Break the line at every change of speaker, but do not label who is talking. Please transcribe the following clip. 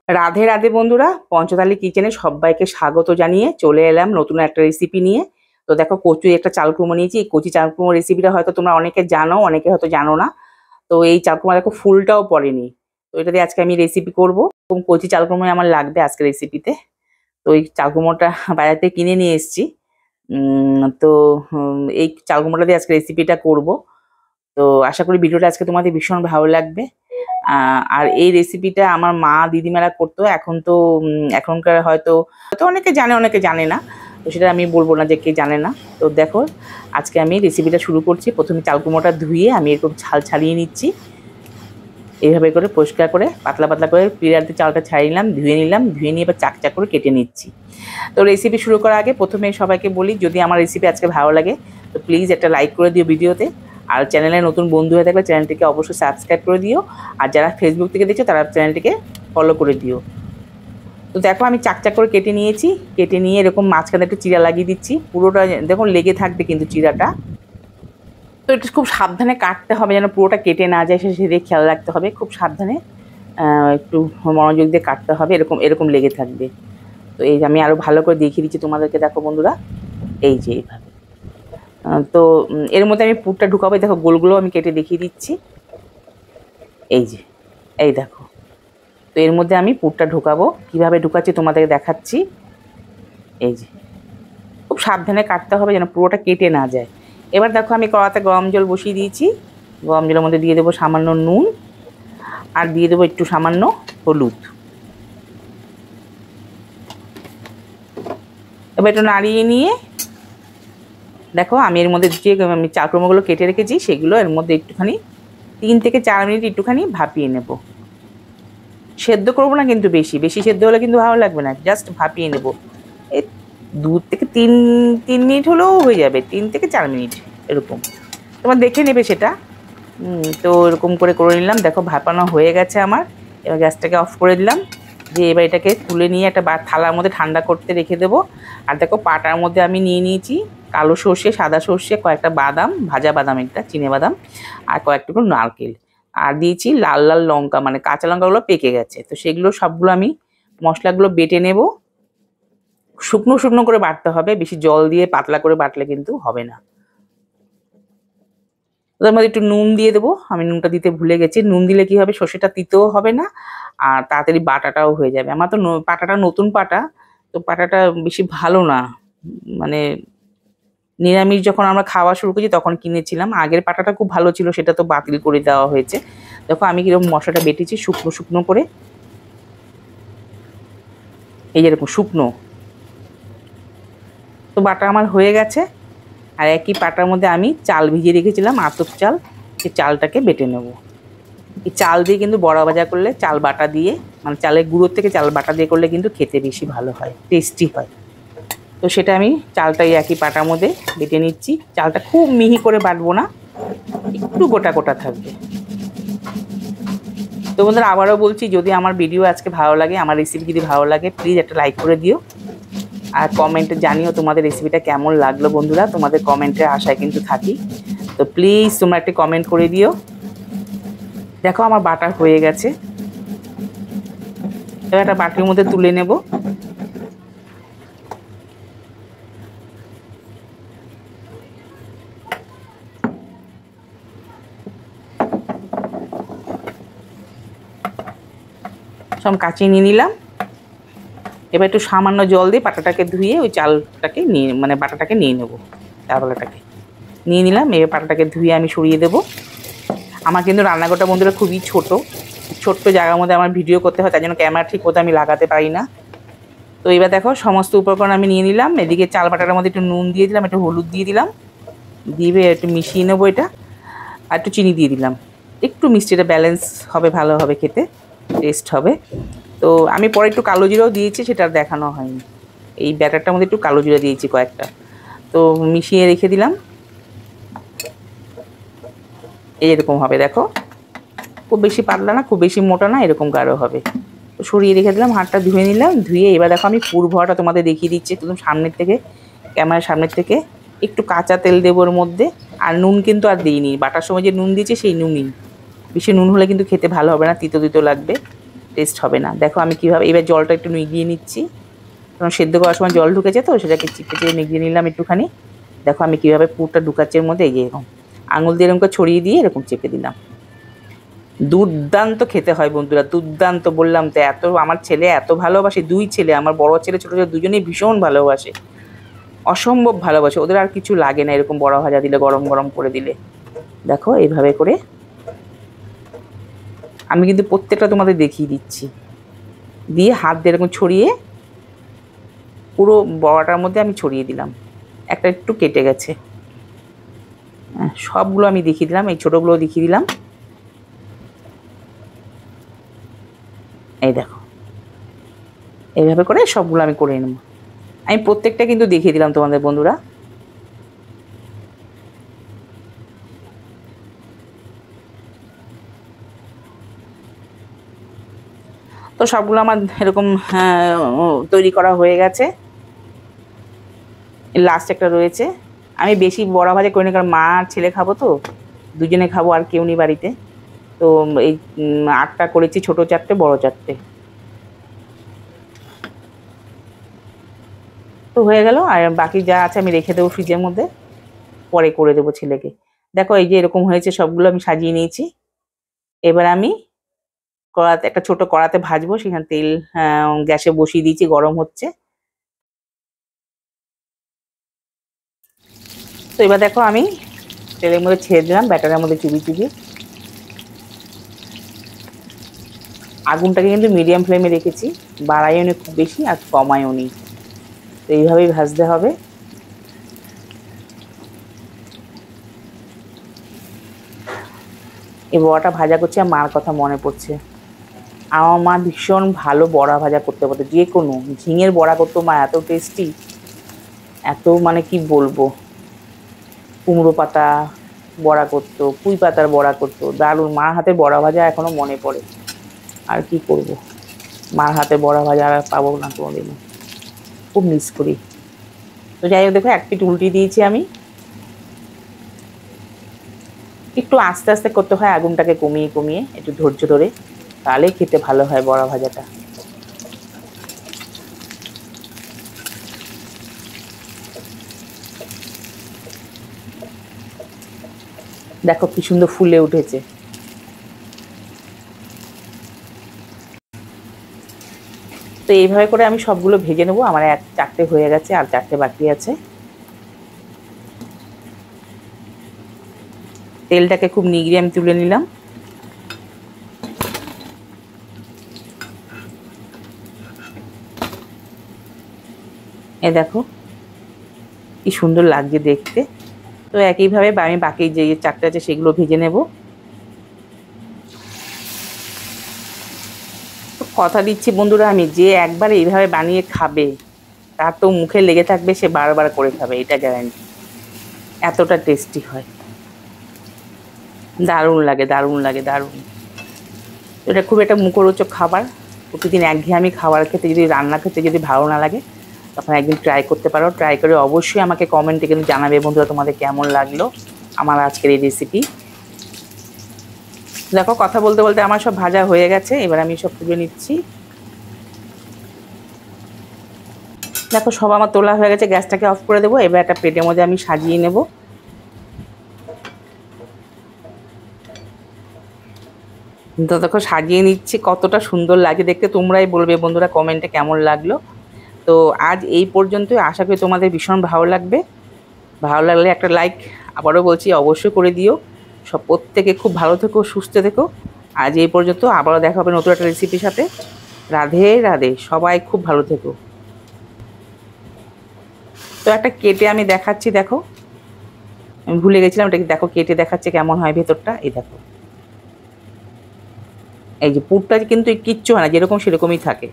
রাধে রাধে বন্ধুরা, পঞ্চতালি কিচেনে সবাইকে স্বাগত জানিয়ে চলে এলাম নতুন একটা রেসিপি নিয়ে। তো দেখো, কচুর একটা চালকুমো নিয়েছি। এই কচি চালকুমো রেসিপিটা হয়তো তোমরা অনেকে জানো, অনেকে হয়তো জানো না। তো এই চালকুমো দেখো ফুলটাও পড়েনি। তো এটা দিয়ে আজকে আমি রেসিপি করবো। এরকম কচি চালকুমোই আমার লাগবে আজকে রেসিপিতে। তো এই চালকুমোটা বাজার থেকে কিনে নিয়ে এসেছি। তো এই চালকুমোটা দিয়ে আজকে রেসিপিটা করব। তো আশা করি ভিডিওটা আজকে তোমাদের ভীষণ ভালো লাগবে। আর এই রেসিপিটা আমার মা দিদিমারা করতো। এখন তো এখনকার হয়তো হয়তো অনেকে জানে, অনেকে জানে না। তো সেটা আমি বলবো না যে কে জানে না। তো দেখো, আজকে আমি রেসিপিটা শুরু করছি। প্রথমে চালকুমোটা ধুয়ে আমি এরকম ছাল ছাড়িয়ে নিচ্ছি। এইভাবে করে পরিষ্কার করে পাতলা পাতলা করে পিঁড়াতে চালটা ছাড়িয়ে নিলাম, ধুয়ে নিয়ে এবার চাক করে কেটে নিচ্ছি। তো রেসিপি শুরু করার আগে প্রথমে সবাইকে বলি, যদি আমার রেসিপি আজকে ভালো লাগে তো প্লিজ একটা লাইক করে দিও ভিডিওতে। আর চ্যানেলে নতুন বন্ধু হয়ে থাকলে চ্যানেলটিকে অবশ্যই সাবস্ক্রাইব করে দিও। আর যারা ফেসবুক থেকে দেখছো তারা চ্যানেলটিকে ফলো করে দিও। তো দেখো, আমি চাক করে কেটে নিয়েছি। কেটে নিয়ে এরকম মাঝখানে একটু চিরা লাগিয়ে দিচ্ছি। পুরোটা দেখো লেগে থাকবে কিন্তু চিরাটা। তো এটা খুব সাবধানে কাটতে হবে, যেন পুরোটা কেটে না যায় সেদিকে খেয়াল রাখতে হবে। খুব সাবধানে একটু মনোযোগ দিয়ে কাটতে হবে। এরকম এরকম লেগে থাকবে। তো এই যে আমি আরও ভালো করে দেখিয়ে দিচ্ছি তোমাদেরকে। দেখো বন্ধুরা, এই যে এইভাবে। তো এর মধ্যে আমি পুরটা ঢুকাবো। দেখো গোলগুলো আমি কেটে দেখিয়ে দিচ্ছি। এই যে, এই দেখো। তো এর মধ্যে আমি পুরটা ঢুকাবো। কীভাবে ঢুকাচ্ছি তোমাদেরকে দেখাচ্ছি। এই যে, খুব সাবধানে কাটতে হবে যেন পুরোটা কেটে না যায়। এবার দেখো, আমি কড়াতে গরম জল বসিয়ে দিয়েছি। গরম জলের মধ্যে দিয়ে দেবো সামান্য নুন, আর দিয়ে দেবো একটু সামান্য হলুদ। এবার একটু নাড়িয়ে নিয়ে দেখো, আমি এর মধ্যে যে আমি চালকুমোগুলো কেটে রেখেছি সেগুলো এর মধ্যে একটুখানি 3 থেকে 4 মিনিট একটুখানি ভাপিয়ে নেব। সেদ্ধ করবো না কিন্তু, বেশি বেশি সেদ্ধ হলে কিন্তু ভালো লাগবে না। জাস্ট ভাপিয়ে নেব। এই 2 থেকে 3 মিনিট হলেও হয়ে যাবে। 3 থেকে 4 মিনিট এরকম তোমার দেখে নেবে সেটা। তো এরকম করে নিলাম। দেখো ভাপানো হয়ে গেছে আমার। এবার গ্যাসটাকে অফ করে দিলাম। দিয়ে এবার এটাকে তুলে নিয়ে একটা থালার মধ্যে ঠান্ডা করতে রেখে দেবো। আর দেখো, পাটার মধ্যে আমি নিয়ে নিয়েছি কালো সর্ষে, সাদা সর্ষে, কয়েকটা বাদাম, ভাজা বাদাম, একটা চিনে বাদাম, আর কয়েকটুকু নারকেল। আর দিয়েছি লাল লাল লঙ্কা, মানে কাঁচা লঙ্কাগুলো পেকে গেছে। তো সেগুলো সবগুলো আমি মশলাগুলো বেটে নেব। শুকনো শুকনো করে বাটতে হবে, বেশি জল দিয়ে পাতলা করে বাটলে কিন্তু হবে না। ওদের মধ্যে একটু নুন দিয়ে দেবো। আমি নুনটা দিতে ভুলে গেছি। নুন দিলে কি হবে, সর্ষেটা তিতেও হবে না, আর তাড়াতাড়ি বাটাটাও হয়ে যাবে। আমার তো পাটাটা নতুন পাটা, তো পাটাটা বেশি ভালো না। মানে নিরামিষ যখন আমরা খাওয়া শুরু করেছি তখন কিনেছিলাম। আগের পাটাটা খুব ভালো ছিল, সেটা তো বাতিল করে দেওয়া হয়েছে। দেখো আমি কিরকম মশলাটা বেটেছি শুকনো শুকনো করে। এই যেরকম শুকনো। তো বাটা আমার হয়ে গেছে। আর একই পাটার মধ্যে আমি চাল ভিজিয়ে রেখেছিলাম, আতপ চাল। সেই চালটাকে বেটে নেব। এই চাল দিয়ে কিন্তু বড়া ভাজা করলে, চাল বাটা দিয়ে, মানে চালের গুঁড়োর থেকে চাল বাটা দিয়ে করলে কিন্তু খেতে বেশি ভালো হয়, টেস্টি হয়। তো সেটা আমি চালটা একই পাটার মধ্যে বেটে নিচ্ছি। চালটা খুব মিহি করে বাটবো না, একটু গোটা গোটা থাকবে। তো বন্ধুরা, আবারও বলছি, যদি আমার ভিডিও আজকে ভালো লাগে, আমার রেসিপি যদি ভালো লাগে, প্লিজ একটা লাইক করে দিও। আর কমেন্টে জানিও তোমাদের রেসিপিটা কেমন লাগলো। বন্ধুরা, তোমাদের কমেন্টের আশায় কিন্তু থাকি। তো প্লিজ তোমরা একটা কমেন্ট করে দিও। দেখো আমার বাটা হয়ে গেছে। এবার একটা বাটির মধ্যে তুলে নেব। সব কাচিয়ে নিয়ে নিলাম। এবার একটু সামান্য জল দিয়ে পাটাটাকে ধুয়ে ওই চালটাকে নিয়ে, মানে বাটাটাকে নিয়ে নেবো। চালটাকে নিয়ে নিলাম। এবার পাটাটাকে ধুয়ে আমি সরিয়ে দেবো। আমার কিন্তু রান্নাঘরটা বন্ধুরা খুবই ছোট্ট জায়গার মধ্যে আমার ভিডিও করতে হয়, তাই জন্য ক্যামেরা ঠিক মতো আমি লাগাতে পারি না। তো এবার দেখো, সমস্ত উপকরণ আমি নিয়ে নিলাম। এদিকে চাল বাটাটার মধ্যে একটু নুন দিয়ে দিলাম, একটু হলুদ দিয়ে দিলাম, দিয়ে একটু মিশিয়ে নেবো এটা। আর একটু চিনি দিয়ে দিলাম। একটু মিষ্টিটা ব্যালেন্স হবে, ভালো হবে খেতে, টেস্ট হবে। তো আমি পরে একটু কালো জিরাও দিয়েছি, সেটা আর দেখানো হয়নি। এই ব্যাটারটার মধ্যে একটু কালো জিরা দিয়েছি কয়েকটা। তো মিশিয়ে রেখে দিলাম। এরকম হবে দেখো, খুব বেশি পাতলা না, খুব বেশি মোটা না, এরকম গাঢ় হবে। তো সরিয়ে রেখে দিলাম, হাতটা ধুয়ে নিলাম। ধুয়ে এবার দেখো আমি পুর ভরাটা তোমাদের দেখিয়ে দিচ্ছি একদম সামনের থেকে, ক্যামেরার সামনের থেকে। একটু কাঁচা তেল দেবো ওর মধ্যে। আর নুন কিন্তু আর দিইনি, বাটার সময় যে নুন দিয়েছি সেই নুনই। বেশি নুন হলে কিন্তু খেতে ভালো হবে না, তিতো তিতো লাগবে। টেস্ট হবে না। দেখো আমি কীভাবে এবার জলটা একটু নিগিয়ে নিচ্ছি, কারণ সেদ্ধ করার সময় জল ঢুকেছে তো, সেটাকে চিপে চিপে নিগিয়ে নিলাম একটুখানি। দেখো আমি কীভাবে পুরটা ঢুকাচ্ছি এর মধ্যে, এই যে এরকম আঙুল দিয়ে এরকম ছড়িয়ে দিয়ে এরকম চেপে দিলাম। দুর্দান্ত খেতে হয় বন্ধুরা, দুর্দান্ত, বললাম তো। এত আমার ছেলে এত ভালোবাসে, 2 ছেলে, আমার বড় ছেলে ছোটো ছেলে দুজনেই ভীষণ ভালোবাসে, অসম্ভব ভালোবাসে। ওদের আর কিছু লাগে না এরকম বড়া ভাজা দিলে, গরম গরম করে দিলে। দেখো এইভাবে করে আমি কিন্তু প্রত্যেকটা তোমাদের দেখিয়ে দিচ্ছি, দিয়ে হাত দিয়ে এরকম ছড়িয়ে পুরো বড়াটার মধ্যে আমি ছড়িয়ে দিলাম। একটা একটু কেটে গেছে, সবগুলো আমি দেখিয়ে দিলাম, এই ছোটোগুলো দেখিয়ে দিলাম। এই দেখো এইভাবে করে সবগুলো আমি করে নেব। আমি প্রত্যেকটা কিন্তু দেখিয়ে দিলাম তোমাদের বন্ধুরা। তো সবগুলো আমার এরকম তৈরি করা হয়ে গেছে। লাস্ট একটা রয়েছে। আমি বেশি বড়া ভাজা করি না, কারণ মা আর ছেলে খাবো তো, দুজনে খাবো, আর কেউ নেই বাড়িতে। তো এই 8টা করেছি, ছোটো 4টে, বড় 4টে। তো হয়ে গেল, আর বাকি যা আছে আমি রেখে দেবো ফ্রিজের মধ্যে, পরে করে দেবো ছেলেকে। দেখো এই যে এরকম হয়েছে, সবগুলো আমি সাজিয়ে নিয়েছি। এবার আমি কড়াতে, একটা ছোট কড়াতে ভাজবো, সেখানে তেল গ্যাসে বসিয়ে দিয়েছি, গরম হচ্ছে। তো এবার দেখো আমি তেলের মধ্যে ছেড়ে দিলাম, ব্যাটারের মধ্যে চুবি চুবি। আগুনটাকে কিন্তু মিডিয়াম ফ্লেমে রেখেছি, বাড়াইও নি খুব বেশি আর কমায়ও নি। তো এইভাবেই ভাজতে হবে। এই বড়াটা ভাজা করছি আর মার কথা মনে পড়ছে। আমার মা ভীষণ ভালো বড়া ভাজা করতে পারতো, যে কোনো ঝিঙের বড়া করতো মা, এত টেস্টি, এত মানে কি বলবো। কুমড়ো পাতা বড়া করতো, পুঁই পাতার বড়া করতো, দারুণ। মার হাতে বড়া ভাজা এখনো মনে পড়ে। আর কি করব, মার হাতে বড়া ভাজা আর পাবো না কোনোদিনও, খুব মিস করি। তো যাই হোক, দেখো এক পিঠ উল্টে দিয়েছি আমি। একটু আস্তে আস্তে করতে হয়, আগুনটাকে কমিয়ে কমিয়ে, একটু ধৈর্য ধরে, তাহলেই খেতে ভালো হয় বড়া ভাজাটা। দেখো কি সুন্দর ফুলে উঠেছে। তো এইভাবে করে আমি সবগুলো ভেজে নেবো। আমার 4টে হয়ে গেছে, আর 4টে বাকি আছে। তেলটাকে খুব নিগড়িয়ে আমি তুলে নিলাম। এ দেখো কি সুন্দর লাগছে দেখতে। তো একইভাবে আমি বাকি যে 4টে আছে সেগুলো ভেজে নেব। তো কথা দিচ্ছি বন্ধুরা, আমি যে একবার এইভাবে বানিয়ে খাবে, তার তো মুখে লেগে থাকবে, সে বারবার করে খাবে, এটা গ্যারান্টি। এতটা টেস্টি হয়, দারুণ লাগে, দারুণ লাগে, দারুণ। এটা খুব একটা মুখরোচক খাবার। প্রতিদিন একঘেয়েমি খাবার খেতে, যদি রান্না খেতে যদি ভালো না লাগে, তখন একদিন ট্রাই করতে পারো। ট্রাই করে অবশ্যই আমাকে কমেন্টে কিন্তু জানাবে বন্ধুরা তোমাদের কেমন লাগলো আমার আজকের এই রেসিপি। দেখো কথা বলতে বলতে আমার সব ভাজা হয়ে গেছে, এবার আমি সব তুলে নিচ্ছি। দেখো সব আমার তোলা হয়ে গেছে, গ্যাসটাকে অফ করে দেবো। এবার একটা প্লেটের মধ্যে আমি সাজিয়ে নেব। তো দেখো সাজিয়ে নিচ্ছি, কতটা সুন্দর লাগে দেখতে, তোমরাই বলবে বন্ধুরা কমেন্টে কেমন লাগলো। তো আজ এই পর্যন্তই, আশা করি তোমাদের ভীষণ ভালো লাগবে। ভালো লাগলে একটা লাইক, আবারও বলছি, অবশ্যই করে দিও। সব প্রত্যেকে খুব ভালো থেকো, সুস্থ থেকো। আজ এই পর্যন্ত, আবারও দেখা হবে নতুন একটা রেসিপির সাথে। রাধে রাধে, সবাই খুব ভালো থেকো। তো একটা কেটে আমি দেখাচ্ছি, দেখো আমি ভুলে গেছিলাম, এটা দেখো কেটে দেখাচ্ছে কেমন হয় ভেতরটা। এই দেখো, এই যে পুরটা কিন্তু কিচ্ছু হয় না, যেরকম সেরকমই থাকে।